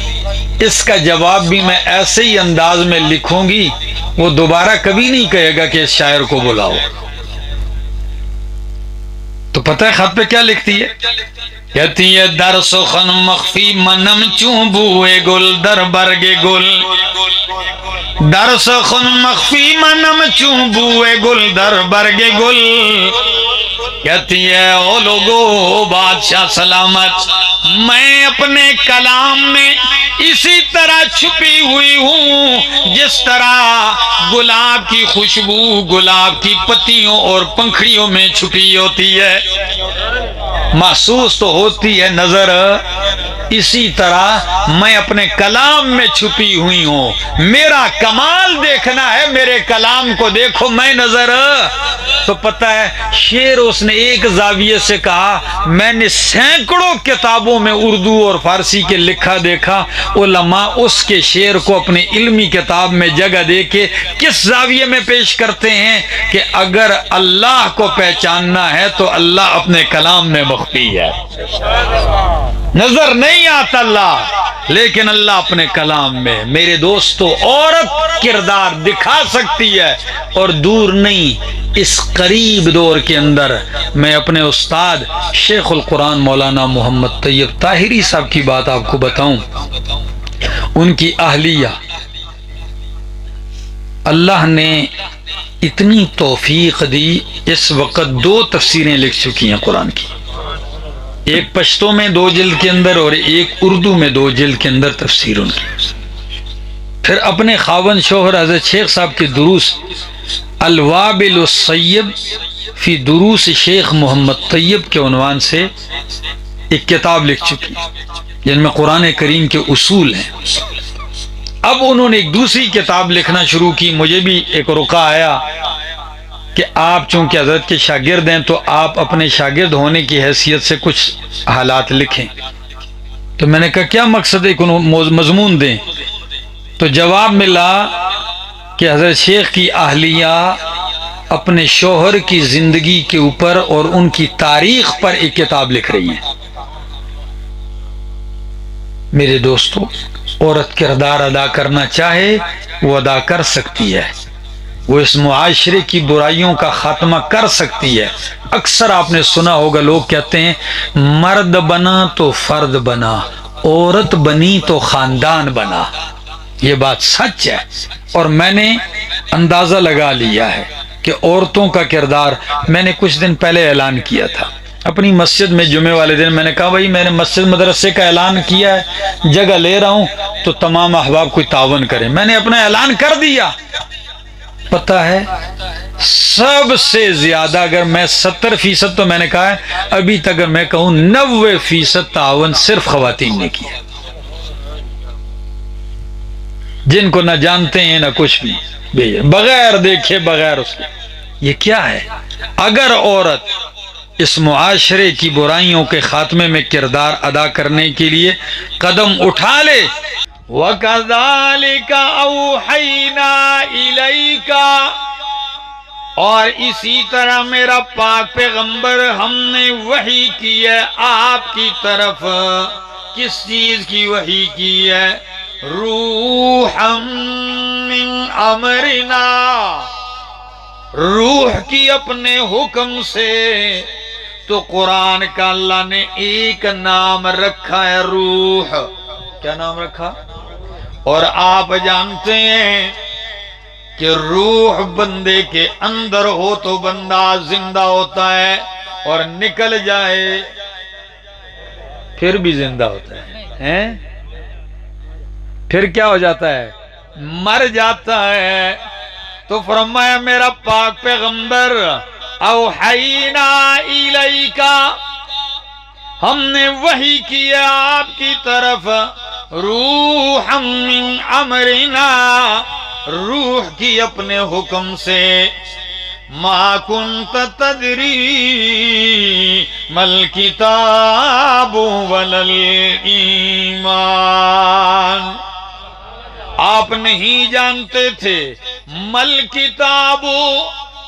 اس کا جواب بھی میں ایسے ہی انداز میں لکھوں گی، وہ دوبارہ کبھی نہیں کہے گا کہ اس شاعر کو بلاؤ. تو پتہ ہے خط پہ کیا لکھتی ہے؟ کہتی ہے در سخن مخفی منم چون بوئے گل در برگ گل، در سخن مخفی منم چون بوئے گل در برگ گل. کہتی ہے او لوگو بادشاہ سلامت، میں اپنے کلام میں اسی طرح چھپی ہوئی ہوں جس طرح گلاب کی خوشبو گلاب کی پتیوں اور پنکھڑیوں میں چھپی ہوتی ہے. محسوس تو ہوتی ہے نظر، اسی طرح میں اپنے کلام میں چھپی ہوئی ہوں. میرا کمال دیکھنا ہے، میرے کلام کو دیکھو میں نظر. تو پتہ ہے شعر اس نے ایک زاویے سے کہا، میں نے سینکڑوں کتابوں میں اردو اور فارسی کے لکھا دیکھا، علماء اس کے شعر کو اپنی علمی کتاب میں جگہ دے کے کس زاویے میں پیش کرتے ہیں کہ اگر اللہ کو پہچاننا ہے تو اللہ اپنے کلام میں مخفی ہے، نظر نہیں آتا اللہ، لیکن اللہ اپنے کلام میں. میرے دوستو عورت کردار دکھا سکتی ہے اور دور نہیں، اس قریب دور کے اندر میں اپنے استاد شیخ القرآن مولانا محمد طیب طاہری صاحب کی بات آپ کو بتاؤں. ان کی اہلیہ اللہ نے اتنی توفیق دی، اس وقت 2 تفسیریں لکھ چکی ہیں قرآن کی، ایک پشتو میں 2 جلد کے اندر اور ایک اردو میں 2 جلد کے اندر تفسیر ان کی. پھر اپنے خاوند شوہر حضرت شیخ صاحب کے دروس الوابل الصیب فی دروس شیخ محمد طیب کے عنوان سے ایک کتاب لکھ چکی جن میں قرآن کریم کے اصول ہیں. اب انہوں نے ایک دوسری کتاب لکھنا شروع کی. مجھے بھی ایک رکا آیا کہ آپ چونکہ حضرت کے شاگرد ہیں تو آپ اپنے شاگرد ہونے کی حیثیت سے کچھ حالات لکھیں. تو میں نے کہا کیا مقصد ہے کہ مضمون دیں؟ تو جواب ملا کہ حضرت شیخ کی اہلیہ اپنے شوہر کی زندگی کے اوپر اور ان کی تاریخ پر ایک کتاب لکھ رہی ہیں. میرے دوستو عورت کردار ادا کرنا چاہے وہ ادا کر سکتی ہے، وہ اس معاشرے کی برائیوں کا خاتمہ کر سکتی ہے. اکثر آپ نے سنا ہوگا لوگ کہتے ہیں مرد بنا تو فرد بنا، عورت بنی تو خاندان بنا. یہ بات سچ ہے اور میں نے اندازہ لگا لیا ہے کہ عورتوں کا کردار، میں نے کچھ دن پہلے اعلان کیا تھا اپنی مسجد میں جمعے والے دن. میں نے کہا بھائی میں نے مسجد مدرسے کا اعلان کیا ہے، جگہ لے رہا ہوں تو تمام احباب کوئی تعاون کریں. میں نے اپنا اعلان کر دیا. پتہ ہے سب سے زیادہ اگر میں 70% تو میں نے کہا ہے، ابھی تک اگر میں کہوں 90% تعاون صرف خواتین نے کیا، جن کو نہ جانتے ہیں نہ کچھ بھی، بغیر دیکھے بغیر اس کے. یہ کیا ہے؟ اگر عورت اس معاشرے کی برائیوں کے خاتمے میں کردار ادا کرنے کے لیے قدم اٹھا لے، وَكَذَلِكَ أَوْحَيْنَا إِلَيْكَ اور اسی طرح میرا پاک پیغمبر ہم نے وحی کی ہے آپ کی طرف. کس چیز کی وحی کی ہے؟ روحا من امرنا، روح کی اپنے حکم سے. تو قرآن کا اللہ نے ایک نام رکھا ہے روح. کیا نام رکھا؟ اور آپ جانتے ہیں کہ روح بندے کے اندر ہو تو بندہ زندہ ہوتا ہے، اور نکل جائے پھر بھی زندہ ہوتا ہے. پھر کیا ہو جاتا ہے؟ مر جاتا ہے. تو فرمایا میرا پاک پیغمبر اوحینا الیکا، ہم نے وحی کیا آپ کی طرف روحا من امرنا، روح کی اپنے حکم سے. ما کنت تدری مل کتاب ولل ایمان، آپ نہیں جانتے تھے مل کتاب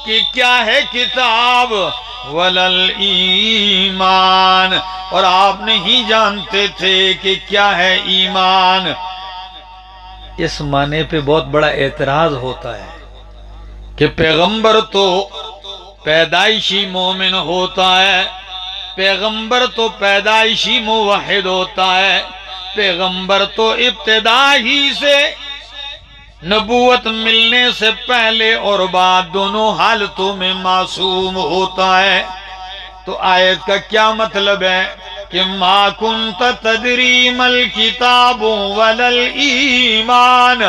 کہ کیا ہے کتاب، ولل ایمان، اور آپ نہیں جانتے تھے کہ کیا ہے ایمان. اس معنی پہ بہت بڑا اعتراض ہوتا ہے کہ پیغمبر تو پیدائشی مومن ہوتا ہے، پیغمبر تو پیدائشی موحد ہوتا ہے، پیغمبر تو ابتدا ہی سے نبوت ملنے سے پہلے اور بعد دونوں حالتوں میں معصوم ہوتا ہے. تو آیت کا کیا مطلب ہے کہ ما کنت تدری مل کتاب ولل ایمان،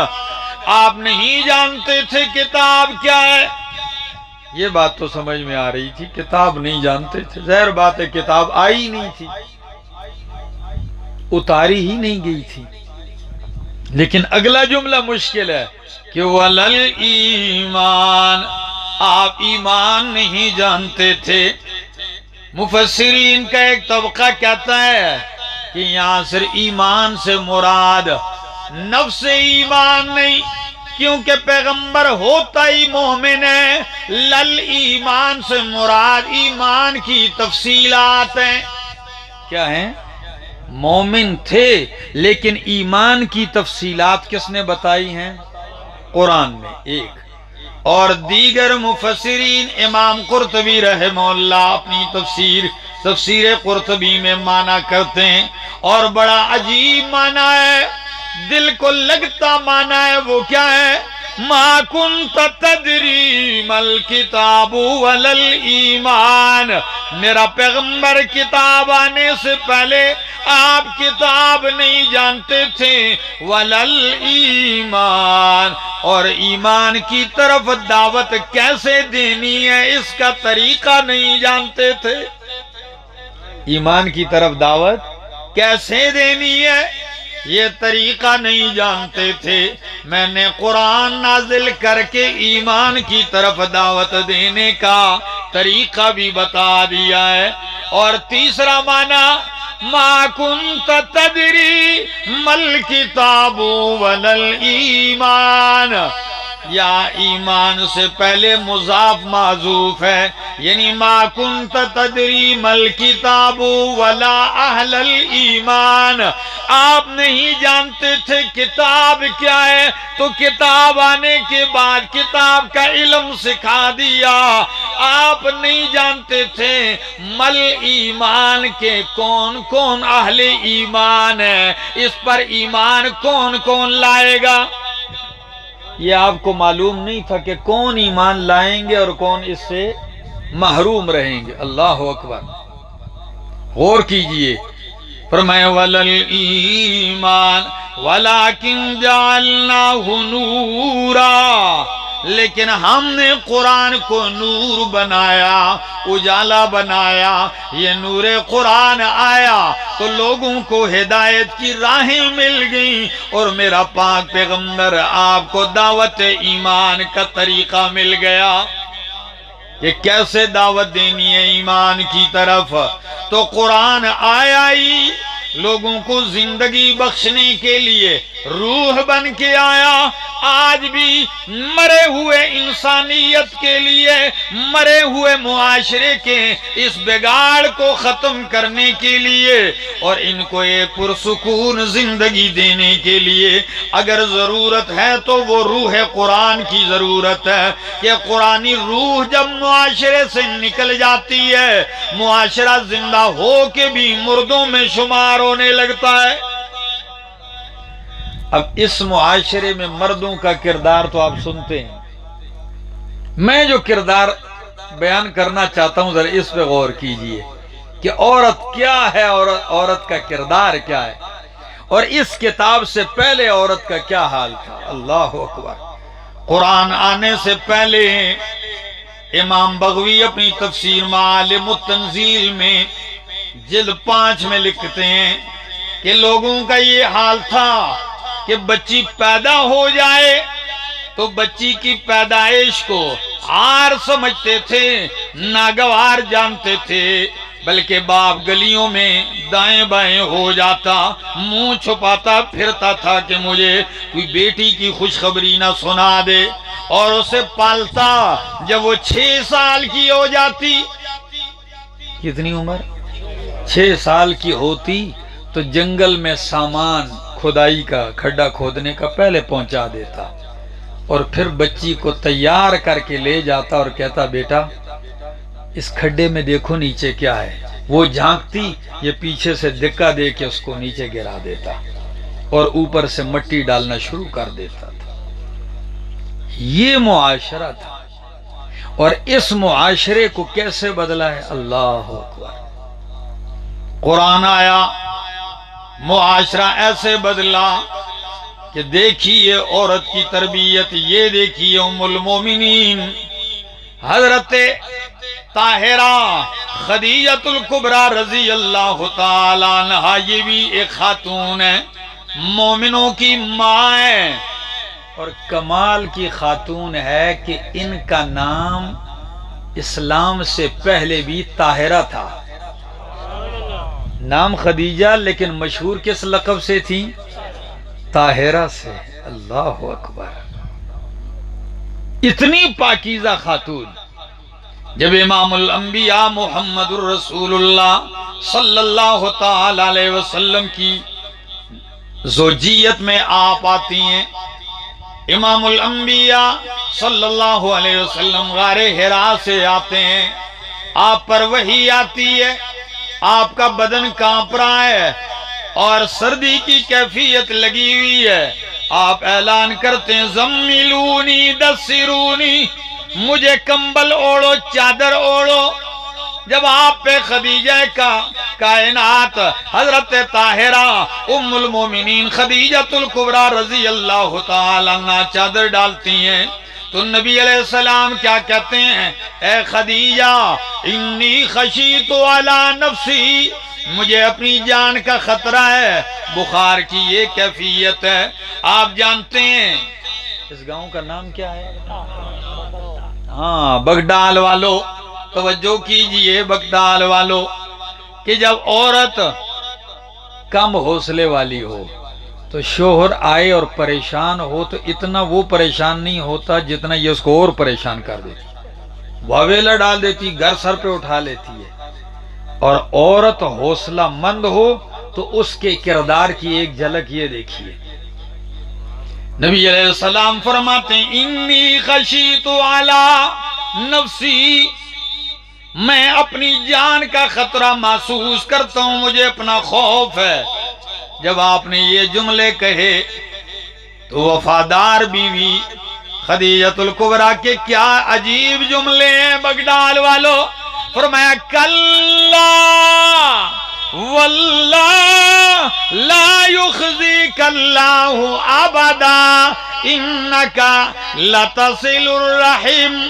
آپ نہیں جانتے تھے کتاب کیا ہے. یہ بات تو سمجھ میں آ رہی تھی، کتاب نہیں جانتے تھے، ظاہر بات ہے کتاب آئی نہیں تھی، اتاری ہی نہیں گئی تھی. لیکن اگلا جملہ مشکل ہے کہ ولل ایمان، آپ ایمان نہیں جانتے تھے. مفسرین کا ایک طبقہ کہتا ہے کہ یہاں صرف ایمان سے مراد نفس ایمان نہیں، کیونکہ پیغمبر ہوتا ہی مومن ہے. لل ایمان سے مراد ایمان کی تفصیلات ہیں. کیا ہیں؟ مومن تھے لیکن ایمان کی تفصیلات کس نے بتائی ہیں؟ قرآن میں ایک. اور دیگر مفسرین، امام قرطبی رحمہ اللہ اپنی تفسیر قرطبی میں معنی کرتے ہیں، اور بڑا عجیب معنی ہے، دل کو لگتا معنی ہے. وہ کیا ہے؟ ما کنت تدری مل کتاب ولل ایمان، میرا پیغمبر کتاب آنے سے پہلے آپ کتاب نہیں جانتے تھے، ولل ایمان، اور ایمان کی طرف دعوت کیسے دینی ہے اس کا طریقہ نہیں جانتے تھے. ایمان کی طرف دعوت کیسے دینی ہے یہ طریقہ نہیں جانتے تھے. میں نے قرآن نازل کر کے ایمان کی طرف دعوت دینے کا طریقہ بھی بتا دیا ہے. اور تیسرا معنی ما کنت تدری مل کتاب ولل ایمان، یا ایمان سے پہلے مضاف معذوف ہے، یعنی ما کنت تدری مل کتاب ولا اہل الایمان، آپ نہیں جانتے تھے کتاب کیا ہے، تو کتاب آنے کے بعد کتاب کا علم سکھا دیا. آپ نہیں جانتے تھے مل ایمان کے کون کون اہل ایمان ہے، اس پر ایمان کون کون لائے گا. یہ آپ کو معلوم نہیں تھا کہ کون ایمان لائیں گے اور کون اس سے محروم رہیں گے. اللہ اکبر. غور کیجئے، فرمایا ولل ایمان ولکن جعلناہ نورا، لیکن ہم نے قرآن کو نور بنایا، اجالا بنایا. یہ نور قرآن آیا تو لوگوں کو ہدایت کی راہیں مل گئیں، اور میرا پاک پیغمبر آپ کو دعوت ایمان کا طریقہ مل گیا کہ کیسے دعوت دینی ہے ایمان کی طرف. تو قرآن آیا ہی لوگوں کو زندگی بخشنے کے لیے روح بن کے آیا، آج بھی مرے ہوئے انسانیت کے لیے، مرے ہوئے معاشرے کے اس بگاڑ کو ختم کرنے کے لیے اور ان کو ایک پرسکون زندگی دینے کے لیے اگر ضرورت ہے تو وہ روح قرآن کی ضرورت ہے کہ قرآنی روح جب معاشرے سے نکل جاتی ہے، معاشرہ زندہ ہو کے بھی مردوں میں شمار ہونے لگتا ہے۔ اب اس معاشرے میں مردوں کا کردار تو آپ سنتے ہیں، میں جو کردار بیان کرنا چاہتا ہوں ذرا اس پہ غور کیجئے کہ عورت کیا ہے، عورت کا کردار کیا ہے، اور اس کتاب سے پہلے عورت کا کیا حال تھا۔ اللہ اکبر۔ قرآن آنے سے پہلے امام بغوی اپنی تفسیر معالم التنزیل میں جلد 5 میں لکھتے ہیں کہ لوگوں کا یہ حال تھا کہ بچی پیدا ہو جائے تو بچی کی پیدائش کو عار سمجھتے تھے، ناگوار جانتے تھے، بلکہ باپ گلیوں میں دائیں بائیں ہو جاتا، منہ چھپاتا پھرتا تھا کہ مجھے کوئی بیٹی کی خوشخبری نہ سنا دے، اور اسے پالتا۔ جب وہ 6 سال کی ہو جاتی، کتنی عمر؟ 6 سال کی ہوتی تو جنگل میں سامان کھدائی کا، کھڈا کھودنے کا پہلے پہنچا دیتا، اور پھر بچی کو تیار کر کے لے جاتا اور کہتا بیٹا اس کھڈے میں دیکھو نیچے کیا ہے۔ وہ جھانکتی، یہ پیچھے سے دھکا دے کے اس کو نیچے گرا دیتا اور اوپر سے مٹی ڈالنا شروع کر دیتا تھا۔ یہ معاشرہ تھا، اور اس معاشرے کو کیسے بدلا ہے؟ اللہ اکبر۔ قرآن آیا، معاشرہ ایسے بدلا کہ دیکھیے عورت کی تربیت، یہ دیکھیے ام المومنین حضرت طاہرہ خدیجۃ الکبریٰ رضی اللہ تعالی عنہا، یہ بھی ایک خاتون ہے، مومنوں کی ماں ہے، اور کمال کی خاتون ہے کہ ان کا نام اسلام سے پہلے بھی طاہرہ تھا۔ نام خدیجہ لیکن مشہور کس لقب سے تھی؟ طاہرہ سے۔ اللہ اکبر۔ اتنی پاکیزہ خاتون جب امام الانبیاء محمد الرسول اللہ صلی اللہ تعالی علیہ وسلم کی زوجیت میں آپ آتی ہیں، امام الانبیاء صلی اللہ علیہ وسلم غار حرا سے آتے ہیں، آپ پر وحی آتی ہے، آپ کا بدن کانپ رہا ہے اور سردی کی کیفیت لگی ہوئی ہے، آپ اعلان کرتے ہیں زملونی دسرونی، مجھے کمبل اوڑو، چادر اوڑو۔ جب آپ پہ خدیجہ کا کائنات حضرت طاہرہ ام المومنین خدیجۃ الکبریٰ رضی اللہ تعالی عنہا چادر ڈالتی ہیں تو نبی علیہ السلام کیا کہتے ہیں؟ اے خدیجہ انی خشیت علی نفسی، مجھے اپنی جان کا خطرہ ہے، بخار کی یہ کیفیت ہے۔ آپ جانتے ہیں اس گاؤں کا نام کیا ہے؟ ہاں، بگڈال والو، توجہ کیجئے بگڈال والو، کہ جب عورت کم حوصلے والی ہو تو شوہر آئے اور پریشان ہو تو اتنا وہ پریشان نہیں ہوتا جتنا یہ اس کو اور پریشان کر دیتی، واویلا ڈال دیتی، گھر سر پہ اٹھا لیتی ہے۔ اور عورت حوصلہ مند ہو تو اس کے کردار کی ایک جھلک یہ دیکھیے، نبی علیہ السلام فرماتے ہیں انی خشیت علی نفسی، میں اپنی جان کا خطرہ محسوس کرتا ہوں، مجھے اپنا خوف ہے۔ جب آپ نے یہ جملے کہے تو وفادار بیوی خدیجۃ الکبریٰ کے کیا عجیب جملے ہیں بگڈال والو، فرمایا کلا واللہ لا یخزیک اللہ ابدا انک لتصل الرحم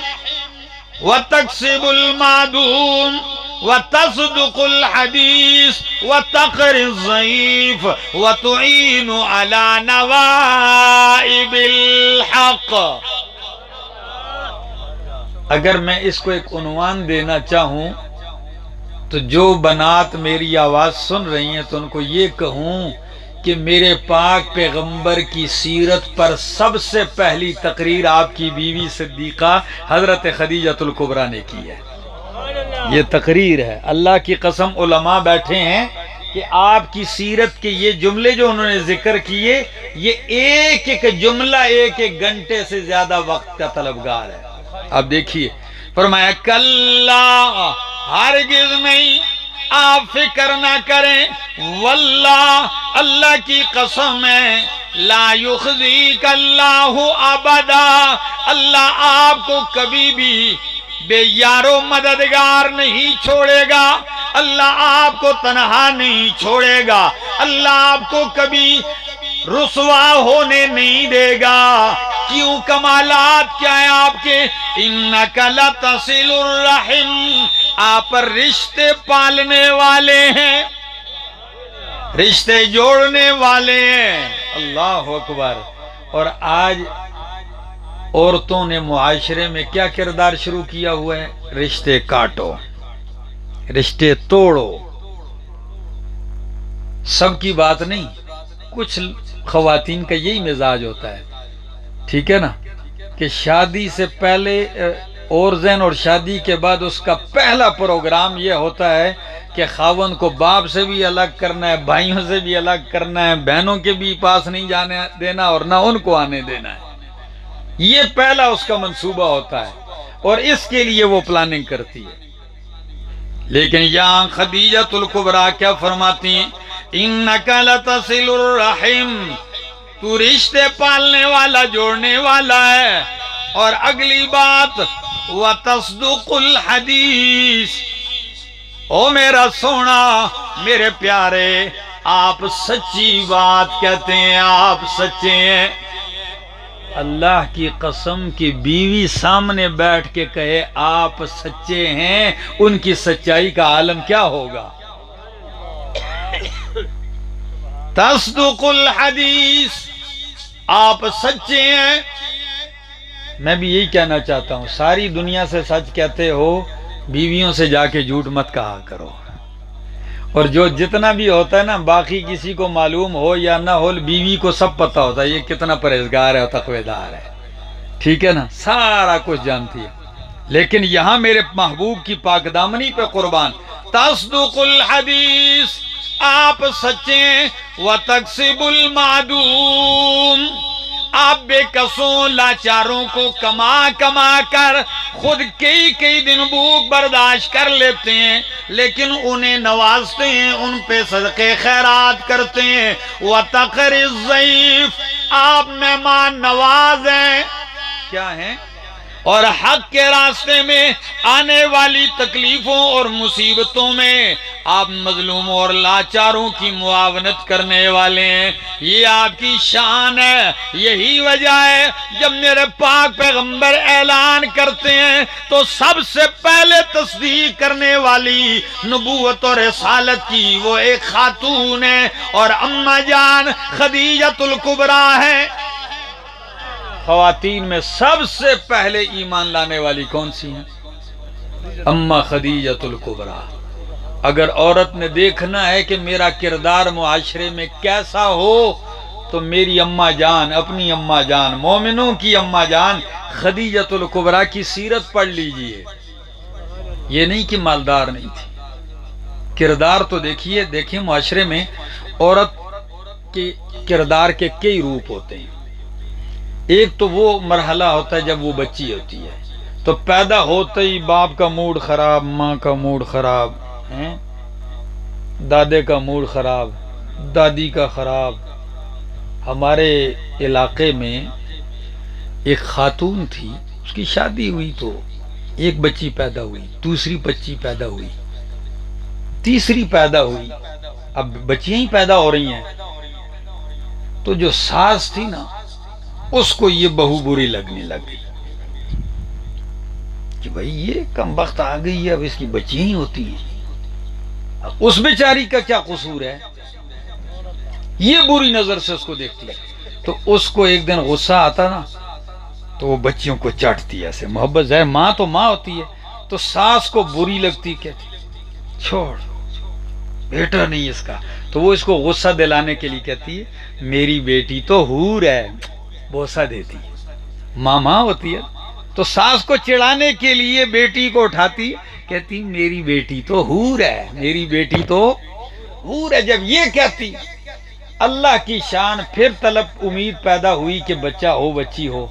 وتکسب المعدوم وتصدق الحدیث وتقری الضعیف وتعین علی نوائب الحق۔ اگر میں اس کو ایک عنوان دینا چاہوں تو جو بنات میری آواز سن رہی ہیں تو ان کو یہ کہوں کہ میرے پاک پیغمبر کی سیرت پر سب سے پہلی تقریر آپ کی بیوی صدیقہ حضرت خدیجۃ الکبریٰ نے کی ہے. یہ تقریر ہے. اللہ کی قسم علماء بیٹھے ہیں کہ آپ کی سیرت کے یہ جملے جو انہوں نے ذکر کیے، یہ ایک ایک جملہ ایک ایک گھنٹے سے زیادہ وقت کا طلبگار ہے. اب دیکھیے فرمایا کلا ہرگز نہیں، آپ فکر نہ کریں، واللہ اللہ کی قسم ہے، لا یخزیک اللہ ابدا، اللہ آپ کو کبھی بھی بے یارو مددگار نہیں چھوڑے گا، اللہ آپ کو تنہا نہیں چھوڑے گا، اللہ آپ کو کبھی رسوا ہونے نہیں دے گا. کیوں؟ کمالات کیا ہیں آپ کے؟ انک لتصل الرحم، آپ رشتے پالنے والے ہیں، رشتے جوڑنے والے ہیں. اللہ اکبر. اور آج عورتوں نے معاشرے میں کیا کردار شروع کیا ہوا ہے؟ رشتے کاٹو، رشتے توڑو. سب کی بات نہیں، کچھ خواتین کا یہی مزاج ہوتا ہے، ٹھیک ہے نا، کہ شادی سے پہلے اور زین اور شادی کے بعد اس کا پہلا پروگرام یہ ہوتا ہے کہ خاوند کو باپ سے بھی الگ کرنا ہے، بھائیوں سے بھی الگ کرنا ہے، بہنوں کے بھی پاس نہیں جانے دینا اور نہ ان کو آنے دینا ہے. یہ پہلا اس کا منصوبہ ہوتا ہے اور اس کے لیے وہ پلاننگ کرتی ہے. لیکن یہاں خدیجۃ الکبریٰ کیا فرماتی ہیں؟ انک لتصل الرحم، تو رشتے پالنے والا، جوڑنے والا ہے. اور اگلی بات وتصدق الحدیث، او میرا سونا، میرے پیارے، آپ سچی بات کہتے ہیں، آپ سچے ہیں. اللہ کی قسم کی بیوی سامنے بیٹھ کے کہے آپ سچے ہیں، ان کی سچائی کا عالم کیا ہوگا؟ تصدق الحدیث، آپ سچے ہیں. میں بھی یہی کہنا چاہتا ہوں، ساری دنیا سے سچ کہتے ہو، بیویوں سے جا کے جھوٹ مت کہا کرو. اور جو جتنا بھی ہوتا ہے نا، باقی کسی کو معلوم ہو یا نہ ہو، بیوی کو سب پتا ہوتا ہے یہ کتنا پرہیزگار ہے اور تقوی دار ہے، ٹھیک ہے نا، سارا کچھ جانتی ہے. لیکن یہاں میرے محبوب کی پاک دامنی پہ قربان، تصدق الحدیث، آپ سچے. وتکسب المعدوم، آپ بے کسوں لاچاروں کو کما کما کر خود کئی دن بھوک برداشت کر لیتے ہیں، لیکن انہیں نوازتے ہیں، ان پہ صدقے خیرات کرتے ہیں. وتقری الضیف، آپ مہمان نواز ہیں. کیا ہیں؟ اور حق کے راستے میں آنے والی تکلیفوں اور مصیبتوں میں آپ مظلوموں اور لاچاروں کی معاونت کرنے والے ہیں. یہ آپ کی شان ہے. یہی وجہ ہے جب میرے پاک پیغمبر اعلان کرتے ہیں تو سب سے پہلے تصدیق کرنے والی نبوت اور رسالت کی وہ ایک خاتون ہے، اور اماں جان خدیجۃ الکبریٰ ہے. خواتین میں سب سے پہلے ایمان لانے والی کون سی ہیں؟ اماں خدیجۃ الکبریٰ. اگر عورت نے دیکھنا ہے کہ میرا کردار معاشرے میں کیسا ہو تو میری اماں جان، اپنی اماں جان، مومنوں کی اماں جان خدیجۃ الکبریٰ کی سیرت پڑھ لیجئے. یہ نہیں کہ مالدار نہیں تھی، کردار تو دیکھیے معاشرے میں عورت کے کردار کے کئی روپ ہوتے ہیں. ایک تو وہ مرحلہ ہوتا ہے جب وہ بچی ہوتی ہے تو پیدا ہوتے ہی باپ کا موڈ خراب، ماں کا موڈ خراب، دادے کا موڈ خراب، دادی کا خراب. ہمارے علاقے میں ایک خاتون تھی، اس کی شادی ہوئی تو ایک بچی پیدا ہوئی، دوسری بچی پیدا ہوئی، تیسری پیدا ہوئی، اب بچیاں ہی پیدا ہو رہی ہیں. تو جو ساس تھی نا، اس کو یہ بہو بری لگنے لگ گئی کہ بھئی یہ کم وقت آ گئی ہے، اب اس کی بچیاں ہی ہوتی ہیں، اس بیچاری کا کیا قصور ہے؟ یہ بری نظر سے اس کو دیکھتی ہے. تو اس کو ایک دن غصہ آتا نا تو وہ بچیوں کو چاٹتی، ایسے محبت ظاہر، ماں تو ماں ہوتی ہے، تو ساس کو بری لگتی، کہتی چھوڑ، بیٹا نہیں اس کا. تو وہ اس کو غصہ دلانے کے لیے کہتی ہے میری بیٹی تو حور ہے، بوسہ دیتی ہے، ماما ہوتی ہے. تو ساس کو چڑھانے کے لیے بیٹی کو اٹھاتی، کہتی میری بیٹی تو حور ہے، میری بیٹی تو حور ہے. جب یہ کہتی اللہ کی شان، پھر طلب امید پیدا ہوئی کہ بچہ ہو، بچی ہو.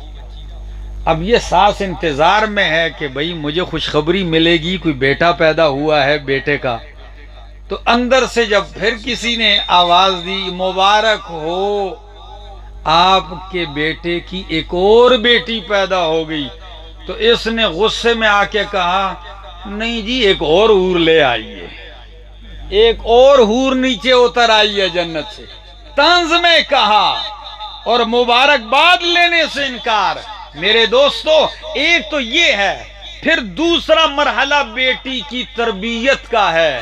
اب یہ ساس انتظار میں ہے کہ بھئی مجھے خوشخبری ملے گی، کوئی بیٹا پیدا ہوا ہے بیٹے کا. تو اندر سے جب پھر کسی نے آواز دی مبارک ہو آپ کے بیٹے کی ایک اور بیٹی پیدا ہو گئی، تو اس نے غصے میں آ کے کہا نہیں جی ایک اور حور لے آئیے، ایک اور حور نیچے اتر آئی ہے جنت سے. طنز میں کہا اور مبارکباد لینے سے انکار. میرے دوستو ایک تو یہ ہے، پھر دوسرا مرحلہ بیٹی کی تربیت کا ہے.